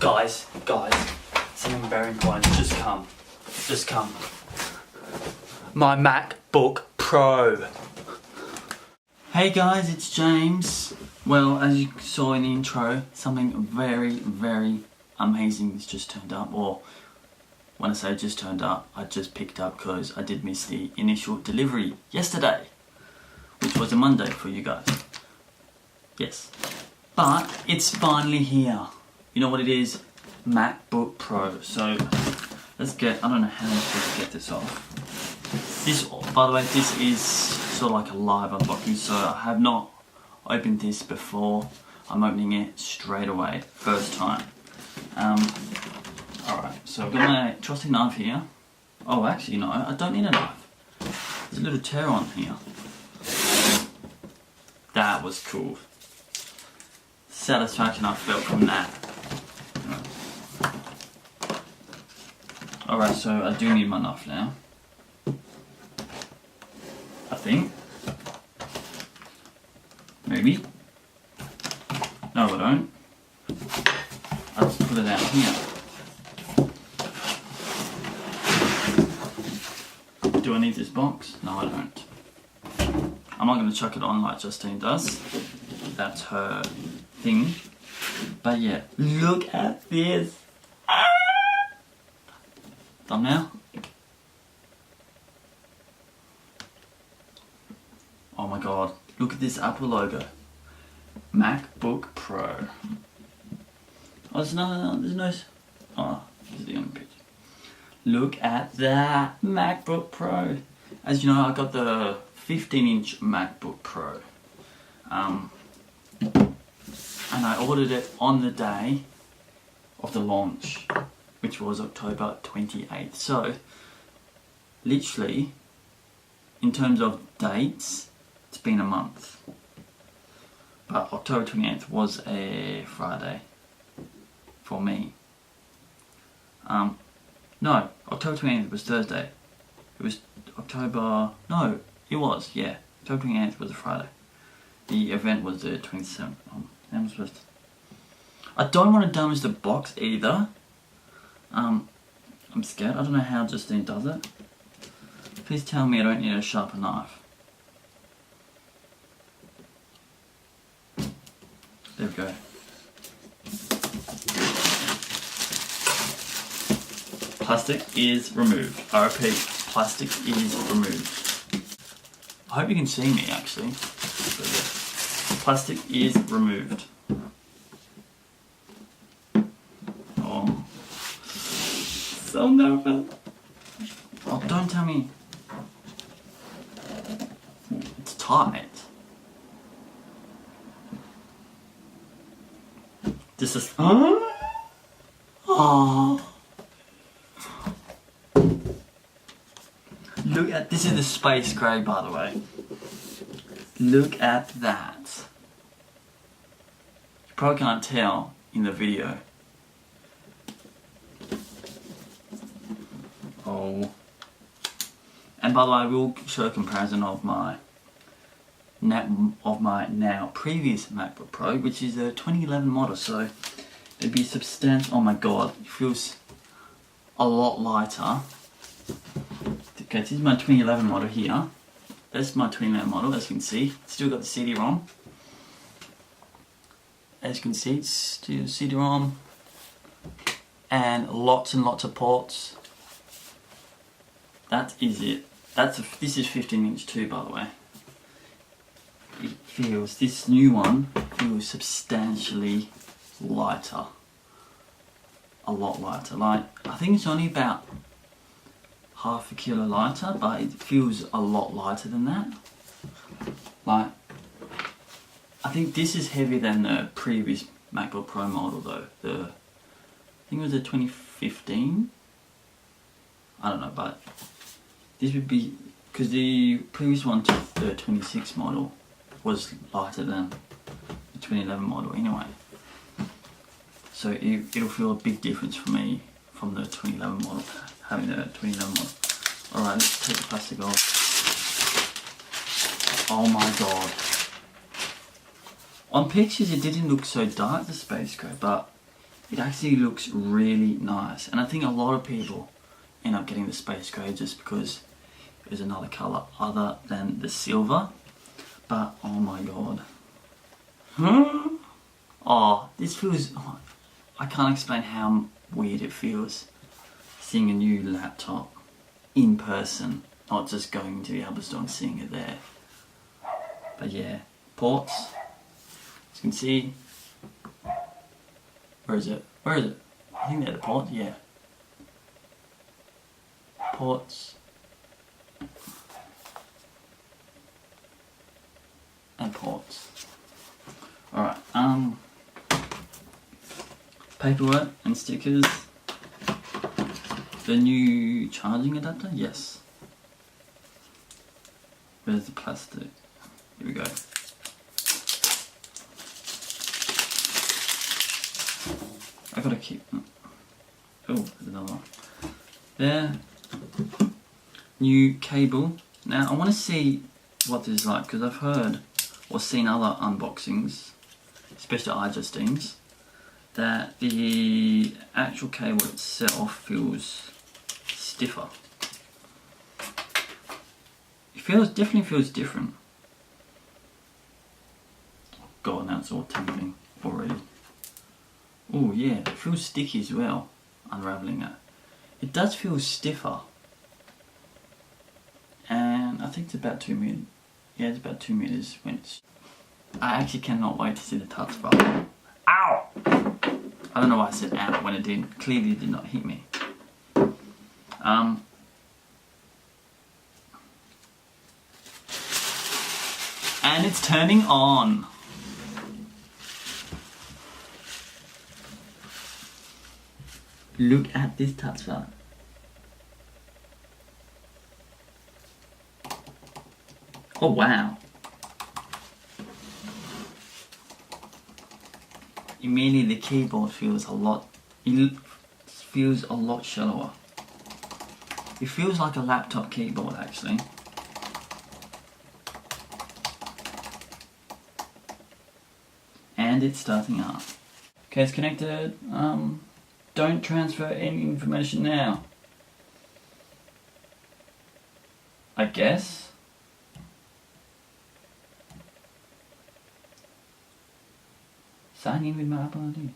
Guys, something very important just come. My MacBook Pro. Hey guys, it's James. Well, as you saw in the intro, something very amazing has just turned up. Or when I say just turned up, I just picked up because I did miss the initial delivery yesterday, which was a Monday for you guys. Yes. But it's finally here. You know what it is? MacBook Pro. So let's get, I don't know how I'm supposed to get this off. This, by the way, this is sort of like a live unboxing, so I have not opened this before. I'm opening it straight away, first time. Alright, so I've got my trusty knife here. Oh, actually no, I don't need a knife. There's a little tear on here. That was cool. Satisfaction I felt from that. Alright, so I do need my knife now. I think. Maybe. No, I don't. I'll just put it out here. Do I need this box? No, I don't. I'm not going to chuck it on like Justine does. That's her thing. But yeah, look at this. Thumbnail. Oh my god, look at this Apple logo. MacBook Pro. Oh, there's no, oh, this is the other picture. Look at that MacBook Pro. As you know, I got the 15-inch MacBook Pro. And I ordered it on the day of the launch, which was October 28th. So, literally, in terms of dates, it's been a month. But October 28th was a Friday for me. No, October 28th was Thursday. It was October, no, it was, yeah. October 28th was a Friday. The event was the 27th. How am I supposed to? I don't want to damage the box either. I'm scared. I don't know how Justine does it. Please tell me I don't need a sharper knife. There we go. Plastic is removed. I repeat, plastic is removed. I hope you can see me actually. But yeah. Plastic is removed. Oh. So nervous. Oh, don't tell me. It's tight. This is. Oh. Look at this is the space grey, by the way. Look at that. You probably can't tell in the video. Oh. And by the way, I will show a comparison of my now previous MacBook Pro, which is a 2011 model. So it'd be substantial. Oh my god, it feels a lot lighter. Okay, this is my 2011 model here. That's my 2011 model, as you can see. Still got the CD-ROM. As you can see, it's still CD-ROM. And lots of ports. That is it. This is 15-inch too, by the way. It feels, this new one feels substantially lighter. A lot lighter. Like, I think it's only about half a kilo lighter, but it feels a lot lighter than that. Like, I think this is heavier than the previous MacBook Pro model though. I think it was a 2015. I don't know, but this would be, because the previous one, the 26 model, was lighter than the 2011 model anyway. So it'll feel a big difference for me from the 2011 model, having the 2011 model. Alright, let's take the plastic off. Oh my god. On pictures it didn't look so dark, the space gray, but it actually looks really nice. And I think a lot of people end up getting the space grey just because there's another colour other than the silver. But oh my god. Oh, this feels... Oh, I can't explain how weird it feels seeing a new laptop in person, not just going to the Apple Store and seeing it there. But yeah, ports, as you can see. Where is it? Where is it? I think they're the ports, yeah. Ports. And ports. Alright, paperwork and stickers. The new charging adapter? Yes. Where's the plastic? Here we go. I gotta keep... Oh, there's another one. There. New cable. Now, I want to see what this is like, because I've heard or seen other unboxings, especially iJustine's, that the actual cable itself feels stiffer. It definitely feels different. Oh god, now it's all tingling already. Oh yeah, it feels sticky as well, unravelling it. It does feel stiffer. And I think it's about 2 meters. Yeah, it's about 2 meters when it's... I actually cannot wait to see the touch bar. Ow! I don't know why I said ow when it did. Clearly did not hit me. And it's turning on. Look at this touch bar. Oh wow. Immediately the keyboard feels a lot shallower. It feels like a laptop keyboard actually. And it's starting up. Okay, it's connected. Don't transfer any information now. I guess. Sign in with my Apple ID.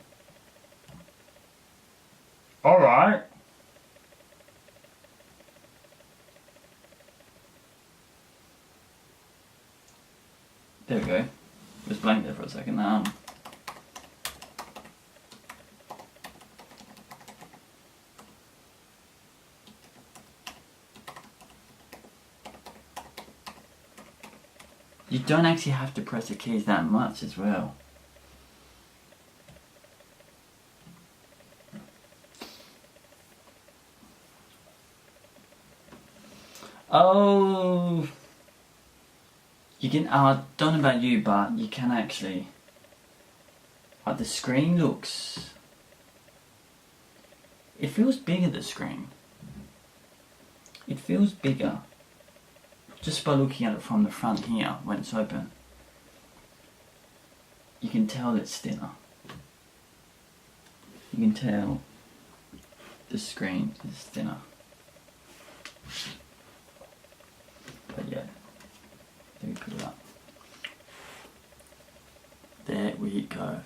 Alright. There we go. It was blank there for a second. You don't actually have to press the keys that much as well. Oh, you can, I don't know about you, but you can actually, like the screen looks, it feels bigger, the screen. It feels bigger, just by looking at it from the front here, when it's open. You can tell it's thinner. You can tell the screen is thinner. But yeah, let me put it up. There we go.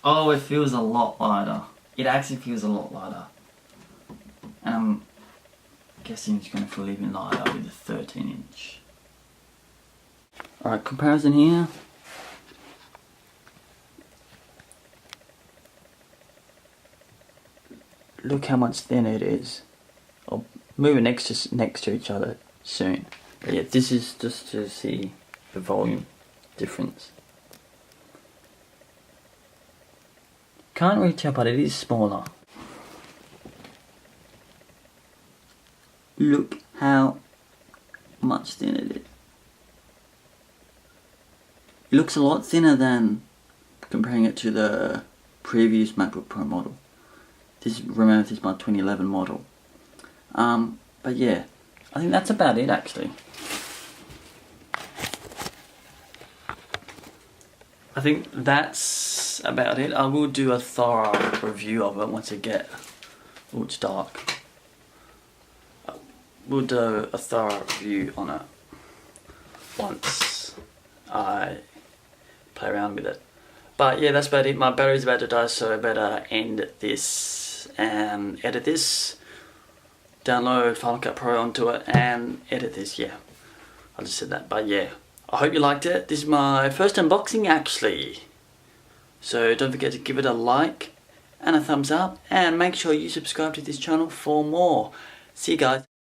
Oh, it feels a lot lighter. It actually feels a lot lighter. And I'm guessing it's going to feel even lighter with the 13-inch. Alright, comparison here. Look how much thinner it is. I'll move it next to each other soon. But yeah, this is just to see the volume difference. Can't really tell, but it is smaller. Look how much thinner it is. It looks a lot thinner than comparing it to the previous MacBook Pro model. Remember, this is my 2011 model. But yeah, I think that's about it actually. I think that's that's about it. I will do a thorough review of it once I get... Oh, it's dark. We'll do a thorough review on it once I play around with it. But yeah, that's about it. My battery's about to die, so I better end this and edit this. Download Final Cut Pro onto it and edit this. Yeah, I just said that. But yeah, I hope you liked it. This is my first unboxing actually. So don't forget to give it a like and a thumbs up. And make sure you subscribe to this channel for more. See you guys.